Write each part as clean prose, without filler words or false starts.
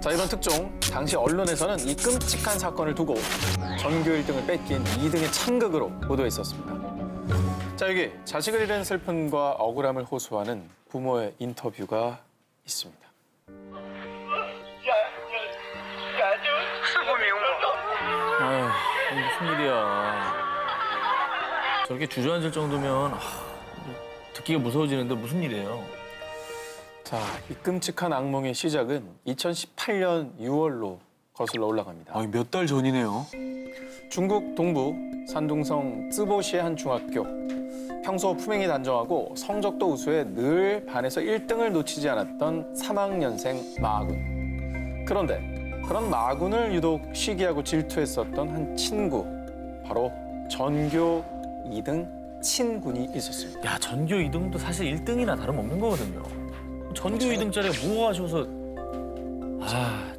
자, 이번 특종, 당시 언론에서는 이 끔찍한 사건을 두고 전교 1등을 뺏긴 2등의 찬극으로 보도했었습니다. 자, 여기 자식을 잃은 슬픔과 억울함을 호소하는 부모의 인터뷰가 있습니다. 아휴, 무슨 일이야. 저렇게 주저앉을 정도면 듣기가 무서워지는데 무슨 일이에요? 자, 이 끔찍한 악몽의 시작은 2018년 6월로 거슬러 올라갑니다. 아니, 몇 달 전이네요. 중국 동부 산둥성 쯔보시의 한 중학교. 평소 품행이 단정하고 성적도 우수해 늘 반에서 1등을 놓치지 않았던 3학년생 마군. 그런데 그런 마군을 유독 시기하고 질투했었던 한 친구, 바로 전교 2등 친군이 있었습니다. 야, 전교 2등도 사실 1등이나 다름없는 거거든요. 전교 2등짜리 뭐 하셔서... 참.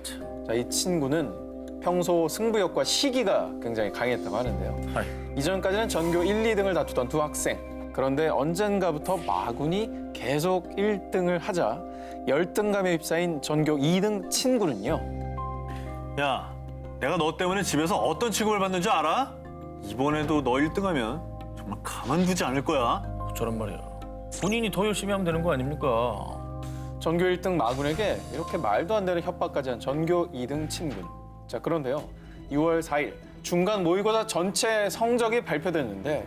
자, 이 친구는 평소 승부욕과 시기가 굉장히 강했다고 하는데요. 아이. 이전까지는 전교 1, 2등을 다투던 두 학생. 그런데 언젠가부터 마군이 계속 1등을 하자 열등감에 휩싸인 전교 2등 친구는요. 야, 내가 너 때문에 집에서 어떤 취급을 받는 줄 알아? 이번에도 너 1등하면 정말 가만두지 않을 거야. 어쩌란 말이야. 본인이 더 열심히 하면 되는 거 아닙니까? 전교 1등 마군에게 이렇게 말도 안 되는 협박까지 한 전교 2등 친군. 자, 그런데요. 6월 4일 중간 모의고사 전체 성적이 발표됐는데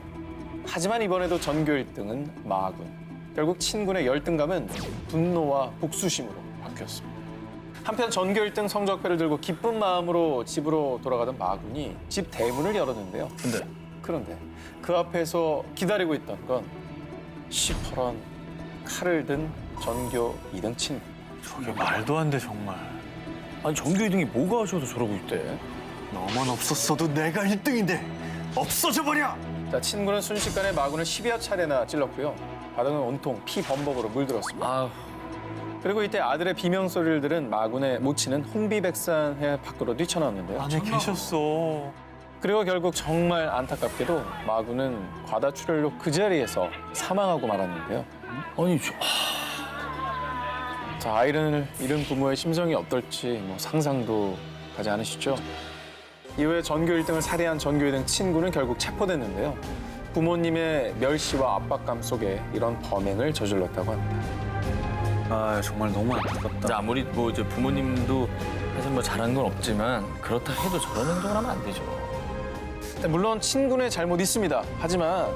하지만 이번에도 전교 1등은 마군. 결국 친군의 열등감은 분노와 복수심으로 바뀌었습니다. 한편 전교 1등 성적표를 들고 기쁜 마음으로 집으로 돌아가던 마군이 집 대문을 열었는데요. 그런데 그 앞에서 기다리고 있던 건 시퍼런 칼을 든 전교 2등 친구. 저게 말도 안 돼, 정말. 아니, 전교 2등이 뭐가 하셔서 저러고 있대? 너만 없었어도 내가 1등인데 없어져 버려! 자, 친구는 순식간에 마군을 10여 차례나 찔렀고요. 바닥은 온통 피 범벅으로 물들었습니다. 아휴. 그리고 이때 아들의 비명소리를 들은 마군의 모친은 혼비백산해 밖으로 뛰쳐나왔는데요. 안에 계셨어. 그리고 결국 정말 안타깝게도 마군은 과다출혈로 그 자리에서 사망하고 말았는데요. 아니, 자, 아이를 잃은 부모의 심정이 어떨지 상상도 가지 않으시죠? 이후에 전교 1등을 살해한 전교 2등 친구는 결국 체포됐는데요. 부모님의 멸시와 압박감 속에 이런 범행을 저질렀다고 합니다. 아, 정말 너무 안타깝다. 아무리 이제 부모님도 사실 잘한 건 없지만 그렇다 해도 저런 행동을 하면 안 되죠. 물론 친구의 잘못 있습니다. 하지만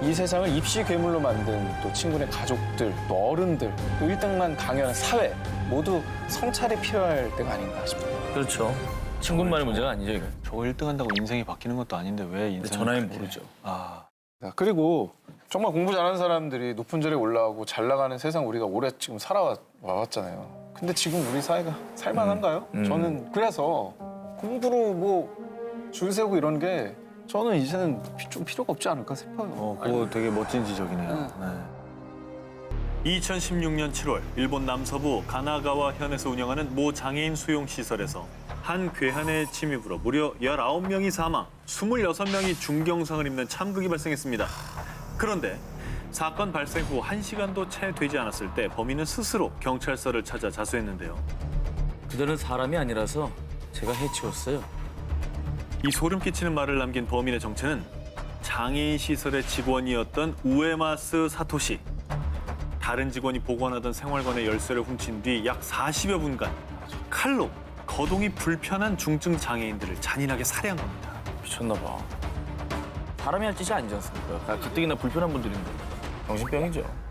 이 세상을 입시 괴물로 만든 또 친구의 가족들, 또 어른들, 또 1등만 강요하는 사회 모두 성찰이 필요할 때가 아닌가 싶습니다. 그렇죠. 친구만의 문제가 아니죠, 이건. 저거 1등 한다고 인생이 바뀌는 것도 아닌데 왜 인생을 전화는 그렇게- 모르죠. 아, 자, 그리고 정말 공부 잘하는 사람들이 높은 자리에 올라가고 잘 나가는 세상 우리가 오래 지금 살아왔잖아요. 근데 지금 우리 사회가 살만한가요? 저는 그래서 공부로 줄 세고 이런 게 저는 이제는 좀 필요가 없지 않을까 싶어요. 그거 되게 멋진 지적이네요. 네. 2016년 7월 일본 남서부 가나가와 현에서 운영하는 모 장애인 수용 시설에서 한 괴한의 침입으로 무려 19명이 사망, 26명이 중경상을 입는 참극이 발생했습니다. 그런데 사건 발생 후 1시간도 채 되지 않았을 때 범인은 스스로 경찰서를 찾아 자수했는데요. 그들은 사람이 아니라서 제가 해치웠어요. 이 소름 끼치는 말을 남긴 범인의 정체는 장애인 시설의 직원이었던 우에마스 사토시. 다른 직원이 보관하던 생활관의 열쇠를 훔친 뒤 약 40여 분간 칼로 거동이 불편한 중증 장애인들을 잔인하게 살해한 겁니다. 미쳤나 봐. 사람이 할 짓이 아니지 않습니까? 가뜩이나 불편한 분들인데. 정신병이죠.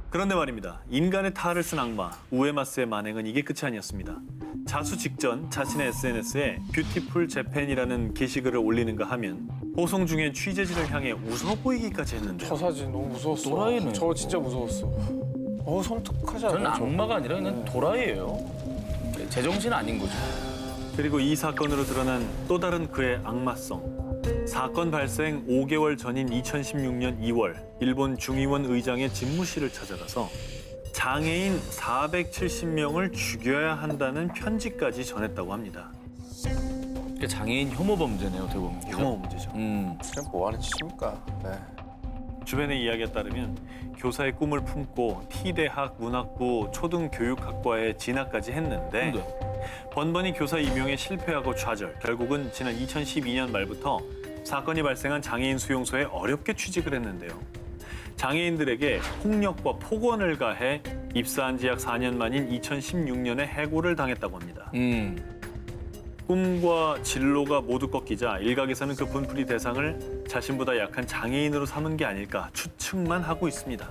그런데 말입니다. 인간의 탈을 쓴 악마 우에마스의 만행은 이게 끝이 아니었습니다. 자수 직전 자신의 SNS에 뷰티풀 재팬이라는 게시글을 올리는가 하면 호송 중에 취재진을 향해 웃어 보이기까지 했는데요. 저 사진 너무 무서웠어. 또라이네. 저 진짜 무서웠어. 섬뜩하지 저는 않아요? 악마가 아니라 그냥 도라이예요. 제정신 아닌 거죠. 그리고 이 사건으로 드러난 또 다른 그의 악마성. 사건 발생 5개월 전인 2016년 2월 일본 중의원 의장의 집무실을 찾아가서 장애인 470명을 죽여야 한다는 편지까지 전했다고 합니다. 장애인 혐오 범죄네요, 어떻게 보면. 혐오 문제죠. 그냥 뭐 하는 짓입니까? 네. 주변의 이야기에 따르면 교사의 꿈을 품고 T대학 문학부 초등교육학과에 진학까지 했는데 번번이 교사 임용에 실패하고 좌절. 결국은 지난 2012년 말부터 사건이 발생한 장애인 수용소에 어렵게 취직을 했는데요. 장애인들에게 폭력과 폭언을 가해 입사한 지 약 4년 만인 2016년에 해고를 당했다고 합니다. 꿈과 진로가 모두 꺾이자 일각에서는 그 분풀이 대상을 자신보다 약한 장애인으로 삼은 게 아닐까 추측만 하고 있습니다.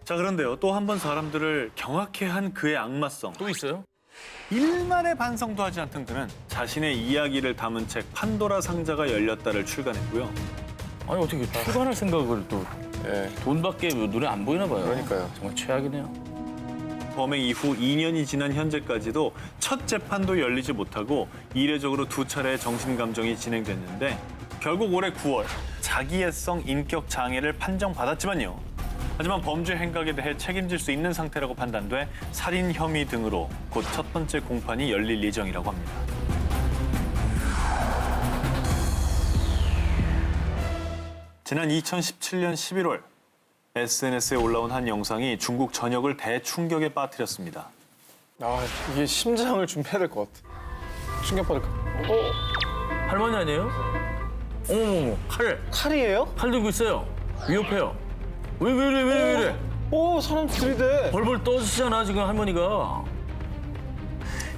자, 그런데요. 또 한 번 사람들을 경악해 한 그의 악마성. 또 있어요? 일말의 반성도 하지 않던 그는 자신의 이야기를 담은 책 판도라 상자가 열렸다를 출간했고요. 아니 어떻게 출간할 생각을 또 예. 돈밖에 눈에 안 보이나 봐요. 그러니까요. 정말 최악이네요. 범행 이후 2년이 지난 현재까지도 첫 재판도 열리지 못하고 이례적으로 2차례의 정신감정이 진행됐는데 결국 올해 9월 자기애성 인격 장애를 판정받았지만요. 하지만 범죄 행각에 대해 책임질 수 있는 상태라고 판단돼 살인 혐의 등으로 곧 첫 번째 공판이 열릴 예정이라고 합니다. 지난 2017년 11월 SNS에 올라온 한 영상이 중국 전역을 대충격에 빠뜨렸습니다. 아, 이게 심장을 준비해야 될 것 같아. 충격받을 것 같아. 할머니 아니에요? 어머머머 칼이에요? 칼 들고 있어요. 위협해요. 왜 이래? 오, 사람 들이대. 벌벌 떠지잖아 지금 할머니가.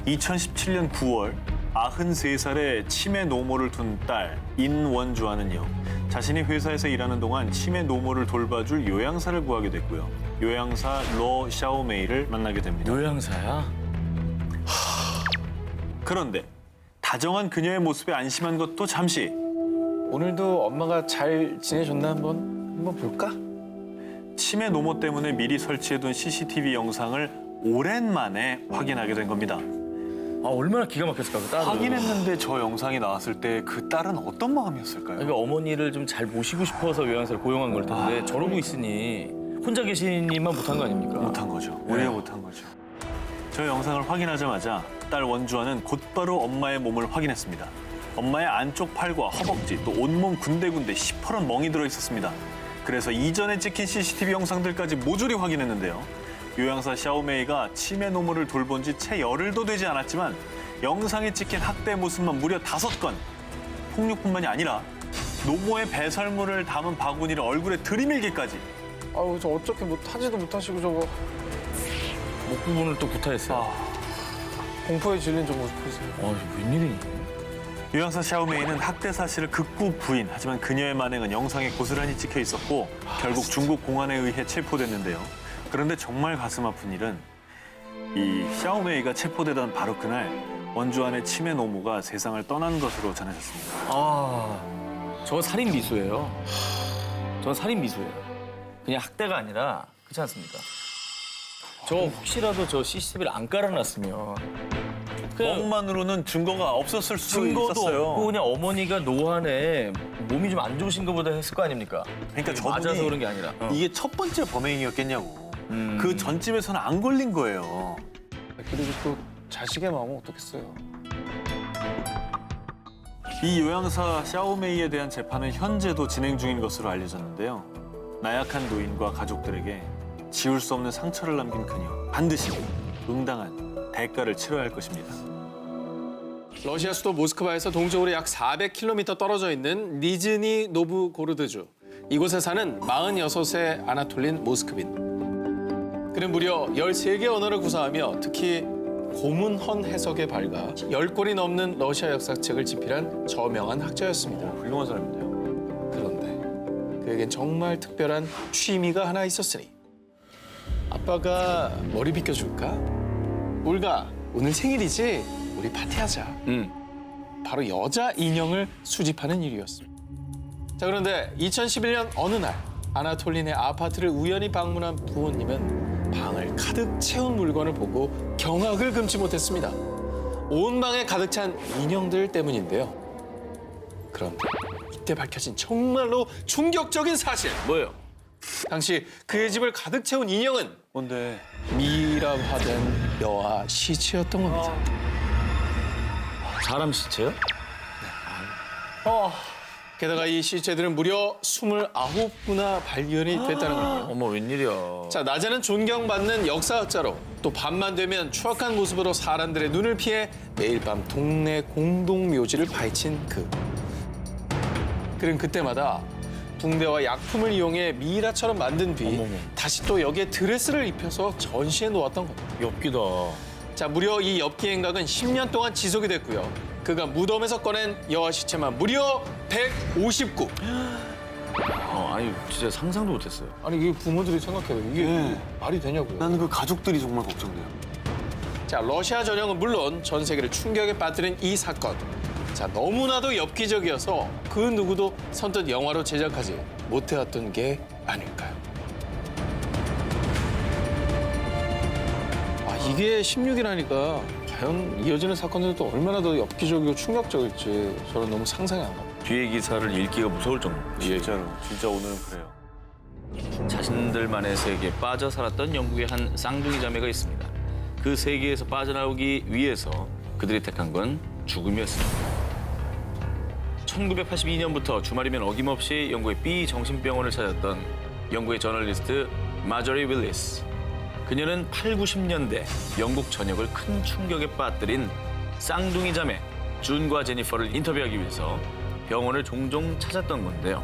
2017년 9월 93살의 치매 노모를 둔 딸 인원주아는요. 자신이 회사에서 일하는 동안 치매 노모를 돌봐줄 요양사를 구하게 됐고요. 요양사 로 샤오메이를 만나게 됩니다. 요양사야? 그런데 다정한 그녀의 모습에 안심한 것도 잠시. 오늘도 엄마가 잘 지내셨나 한번 볼까? 치매 노모 때문에 미리 설치해둔 CCTV 영상을 오랜만에 확인하게 된 겁니다. 아 얼마나 기가 막혔을까 그 딸은. 확인했는데 저 영상이 나왔을 때 그 딸은 어떤 마음이었을까요? 그러니까 어머니를 좀 잘 모시고 싶어서 요양사를 고용한 걸 텐데 저러고 있으니 혼자 계시니만 못한 거 아닙니까? 못한 거죠. 오히려 못한 거죠. 저 영상을 확인하자마자 딸 원주아는 곧바로 엄마의 몸을 확인했습니다. 엄마의 안쪽 팔과 허벅지 또 온몸 군데군데 시퍼런 멍이 들어있었습니다. 그래서 이전에 찍힌 CCTV 영상들까지 모조리 확인했는데요. 요양사 샤오메이가 치매 노모를 돌본 지 채 열흘도 되지 않았지만 영상에 찍힌 학대 모습만 무려 5건. 폭력뿐만이 아니라 노모의 배설물을 담은 바구니를 얼굴에 들이밀기까지. 아유, 저 어떻게 하지도 못하시고 저거. 목 부분을 또 구타했어요. 공포에 질린 저 모습 보세요. 웬일이니? 요양사 샤오메이는 학대 사실을 극구 부인. 하지만 그녀의 만행은 영상에 고스란히 찍혀 있었고 결국 중국 공안에 의해 체포됐는데요. 그런데 정말 가슴 아픈 일은 이 샤오메이가 체포되던 바로 그날 원주안의 치매 노모가 세상을 떠난 것으로 전해졌습니다. 저 살인 미수예요. 저 살인 미수예요. 그냥 학대가 아니라 그렇지 않습니까? 저 혹시라도 저 CCTV를 안 깔아놨으면 그냥 멍만으로는 증거가 없었을 수도 증거도 있었어요. 없고 그냥 어머니가 노안에 몸이 좀 안 좋으신 것보다 했을 거 아닙니까? 그러니까 저분이 맞아서 그런 게 아니라. 이게 첫 번째 범행이었겠냐고. 그 전집에서는 안 걸린 거예요. 그리고 또 자식의 마음은 어떻겠어요? 이 요양사 샤오메이에 대한 재판은 현재도 진행 중인 것으로 알려졌는데요. 나약한 노인과 가족들에게 지울 수 없는 상처를 남긴 그녀. 반드시 응당한 대가를 치러야 할 것입니다. 러시아 수도 모스크바에서 동쪽으로 약 400km 떨어져 있는 니즈니 노브고르드주. 이곳에 사는 46세 아나톨린 모스크빈. 그는 무려 13개 언어를 구사하며 특히 고문헌 해석에 밝아 10권이 넘는 러시아 역사책을 집필한 저명한 학자였습니다. 훌륭한 사람인데요. 그런데 그에겐 정말 특별한 취미가 하나 있었으니 아빠가 머리 빗겨줄까? 올가, 오늘 생일이지? 우리 파티하자. 바로 여자 인형을 수집하는 일이었습니다. 자, 그런데 2011년 어느 날 아나톨린의 아파트를 우연히 방문한 부모님은 방을 가득 채운 물건을 보고 경악을 금치 못했습니다. 온 방에 가득 찬 인형들 때문인데요. 그런데 이때 밝혀진 정말로 충격적인 사실. 뭐예요? 당시 그의 집을 가득 채운 인형은 뭔데? 미랍화된 여아 시체였던 겁니다. 사람 시체요? 게다가 이 시체들은 무려 29구나 발견이 됐다는 거예요. 어머 웬일이야. 자, 낮에는 존경받는 역사학자로 또 밤만 되면 추악한 모습으로 사람들의 눈을 피해 매일 밤 동네 공동묘지를 파헤친 그는 그때마다 붕대와 약품을 이용해 미이라처럼 만든 뒤 어머머. 다시 또 여기에 드레스를 입혀서 전시해 놓았던 겁니다. 엽기다. 자, 무려 이 엽기 행각은 10년 동안 지속이 됐고요. 그가 무덤에서 꺼낸 여아 시체만 무려 159. 아니 진짜 상상도 못했어요. 아니 이게 부모들이 생각해요. 이게 말이 되냐고요. 나는 그 가족들이 정말 걱정돼요. 자, 러시아 전역은 물론 전 세계를 충격에 빠뜨린 이 사건. 자, 너무나도 엽기적이어서 그 누구도 선뜻 영화로 제작하지 못해왔던 게 아닐까요? 아, 이게 16이라니까 과연 이어지는 사건들도 얼마나 더 엽기적이고 충격적일지 저는 너무 상상이 안 갑니다. 뒤에 기사를 읽기가 무서울 정도. 진짜로. 진짜 오늘은 그래요. 자신들만의 세계에 빠져 살았던 영국의 한 쌍둥이 자매가 있습니다. 그 세계에서 빠져나오기 위해서 그들이 택한 건 죽음이었습니다. 1982년부터 주말이면 어김없이 영국의 B 정신병원을 찾았던 영국의 저널리스트 마저리 윌리스. 그녀는 8, 90년대 영국 전역을 큰 충격에 빠뜨린 쌍둥이 자매 준과 제니퍼를 인터뷰하기 위해서 병원을 종종 찾았던 건데요.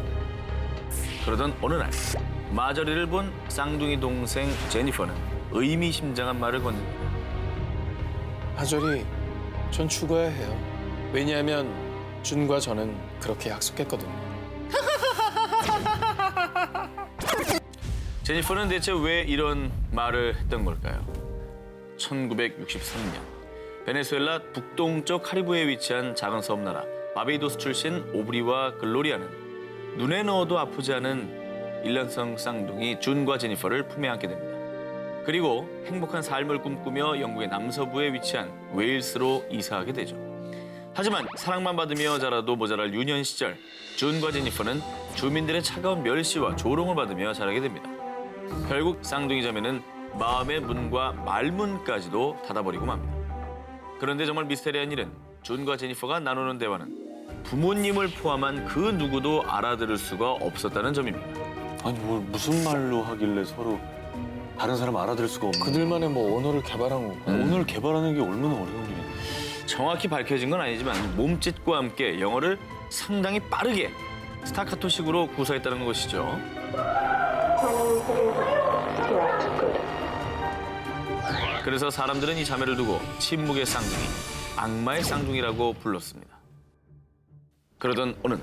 그러던 어느 날 마저리를 본 쌍둥이 동생 제니퍼는 의미심장한 말을 건넵니다. 하절이 전 죽어야 해요. 왜냐하면 준과 저는 그렇게 약속했거든요. 제니퍼는 대체 왜 이런 말을 했던 걸까요? 1963년 베네수엘라 북동쪽 카리브해에 위치한 작은 섬나라 바베이도스 출신 오브리와 글로리아는 눈에 넣어도 아프지 않은 일란성 쌍둥이 준과 제니퍼를 품에 안게 됩니다. 그리고 행복한 삶을 꿈꾸며 영국의 남서부에 위치한 웨일스로 이사하게 되죠. 하지만 사랑만 받으며 자라도 모자랄 유년 시절 준과 제니퍼는 주민들의 차가운 멸시와 조롱을 받으며 자라게 됩니다. 결국 쌍둥이 자매는 마음의 문과 말문까지도 닫아버리고 맙니다. 그런데 정말 미스테리한 일은 준과 제니퍼가 나누는 대화는 부모님을 포함한 그 누구도 알아들을 수가 없었다는 점입니다. 아니 뭘 무슨 말로 하길래 서로 다른 사람 알아들을 수가 없는. 그들만의 뭐 언어를 개발한 거. 오늘 개발하는 게 얼마나 어려운 일인데. 정확히 밝혀진 건 아니지만 몸짓과 함께 영어를 상당히 빠르게 스타카토식으로 구사했다는 것이죠. 그래서 사람들은 이 자매를 두고 침묵의 쌍둥이, 악마의 쌍둥이라고 불렀습니다. 그러던 어느 날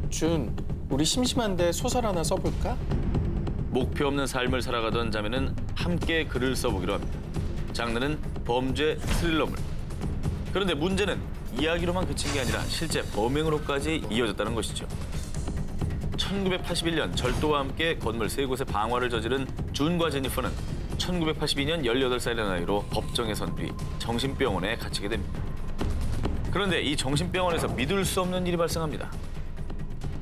준, 우리 심심한데 소설 하나 써볼까? 목표 없는 삶을 살아가던 자매는 함께 글을 써보기로 합니다. 장르는 범죄 스릴러물. 그런데 문제는 이야기로만 그친 게 아니라 실제 범행으로까지 이어졌다는 것이죠. 1981년 절도와 함께 건물 3곳의 방화를 저지른 준과 제니퍼는 1982년 18살의 나이로 법정에 선 뒤 정신병원에 갇히게 됩니다. 그런데 이 정신병원에서 믿을 수 없는 일이 발생합니다.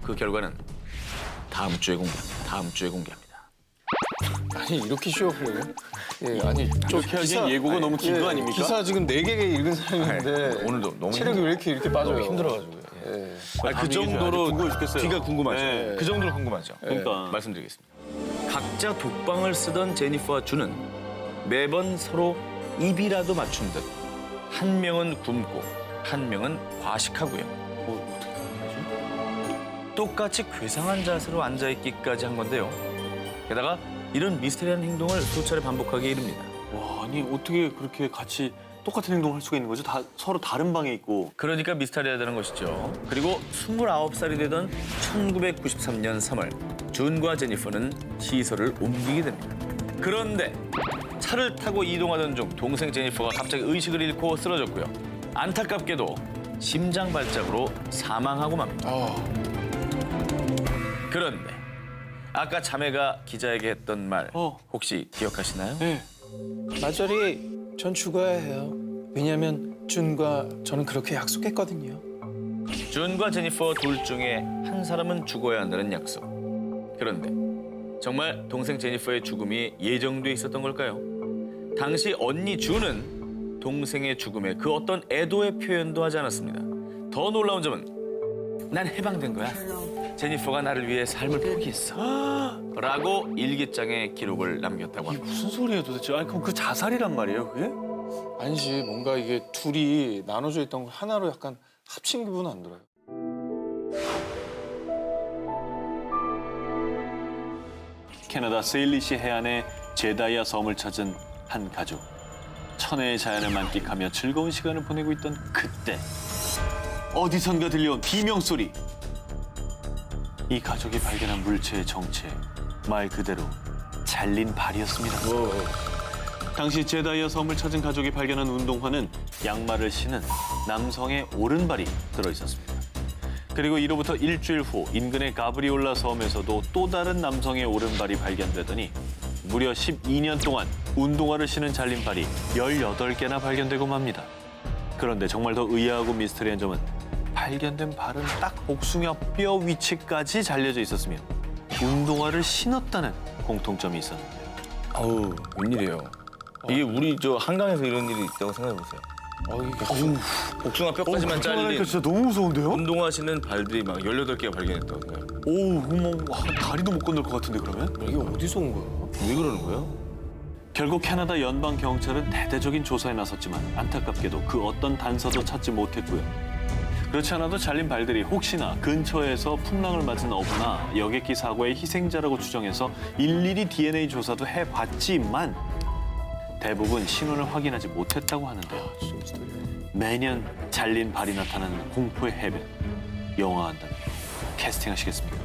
그 결과는 다음 주에 공개합니다. 아니 이렇게 쉬워 보여요? 예, 아니 이렇게 하기엔 예고가 너무 긴 거 아닙니까? 기사 지금 4개 읽은 사람인데 오늘도 너무 체력이 왜 이렇게 빠져요? 너무 힘들어가지고요. 예. 그 정도로 궁금해 죽겠어요. 귀가 궁금하죠. 네. 그 정도로 궁금하죠. 그러니까. 말씀드리겠습니다. 각자 독방을 쓰던 제니퍼와 준은 매번 서로 입이라도 맞춘 듯 한 명은 굶고 한 명은 과식하고요. 똑같이 괴상한 자세로 앉아있기까지 한 건데요. 게다가 이런 미스테리한 행동을 수차례 반복하게 이릅니다. 와 아니 어떻게 그렇게 같이 똑같은 행동을 할 수가 있는 거죠? 다 서로 다른 방에 있고. 그러니까 미스테리하다는 것이죠. 그리고 29살이 되던 1993년 3월 준과 제니퍼는 시설을 옮기게 됩니다. 그런데 차를 타고 이동하던 중 동생 제니퍼가 갑자기 의식을 잃고 쓰러졌고요. 안타깝게도 심장 발작으로 사망하고 맙니다. 그런데 아까 자매가 기자에게 했던 말 혹시 기억하시나요? 네. 마저리, 전 죽어야 해요. 왜냐하면 준과 저는 그렇게 약속했거든요. 준과 제니퍼 둘 중에 한 사람은 죽어야 한다는 약속. 그런데 정말 동생 제니퍼의 죽음이 예정돼 있었던 걸까요? 당시 언니 준은 동생의 죽음에 그 어떤 애도의 표현도 하지 않았습니다. 더 놀라운 점은 난 해방된 거야. 제니퍼가 나를 위해 삶을 포기했어. 라고 일기장에 기록을 남겼다고 이게 합니다. 무슨 소리예요 도대체? 아니 그럼 그 자살이란 말이에요 그게? 아니지, 뭔가 이게 둘이 나눠져 있던 걸 하나로 약간 합친 기분은 안 들어요. 캐나다 세일리시 해안의 제다이아 섬을 찾은 한 가족. 천혜의 자연을 만끽하며 즐거운 시간을 보내고 있던 그때 어디선가 들려온 비명 소리. 이 가족이 발견한 물체의 정체, 말 그대로 잘린 발이었습니다. 당시 제다이아 섬을 찾은 가족이 발견한 운동화는 양말을 신은 남성의 오른발이 들어있었습니다. 그리고 이로부터 일주일 후 인근의 가브리올라 섬에서도 또 다른 남성의 오른발이 발견되더니 무려 12년 동안 운동화를 신은 잘린 발이 18개나 발견되고 맙니다. 그런데 정말 더 의아하고 미스터리한 점은 발견된 발은 딱 복숭아 뼈 위치까지 잘려져 있었으며 운동화를 신었다는 공통점이 있었는데요. 아우, 웬일이에요. 이게 우리 저 한강에서 이런 일이 있다고 생각해보세요. 복숭아 뼈까지만 그러니까 잘린 진짜 너무 무서운데요? 운동화 신은 발들이 막 18개가 발견했다고 생각해요. 오, 뭐 다리도 못 건널 것 같은데 그러면? 이게 어디서 온 거야? 왜 그러는 거예요? 결국 캐나다 연방 경찰은 대대적인 조사에 나섰지만 안타깝게도 그 어떤 단서도 찾지 못했고요. 그렇지 않아도 잘린 발들이 혹시나 근처에서 풍랑을 맞은 어부나 여객기 사고의 희생자라고 추정해서 일일이 DNA 조사도 해봤지만 대부분 신원을 확인하지 못했다고 하는데요. 매년 잘린 발이 나타나는 공포의 해변. 영화한다면 캐스팅하시겠습니까?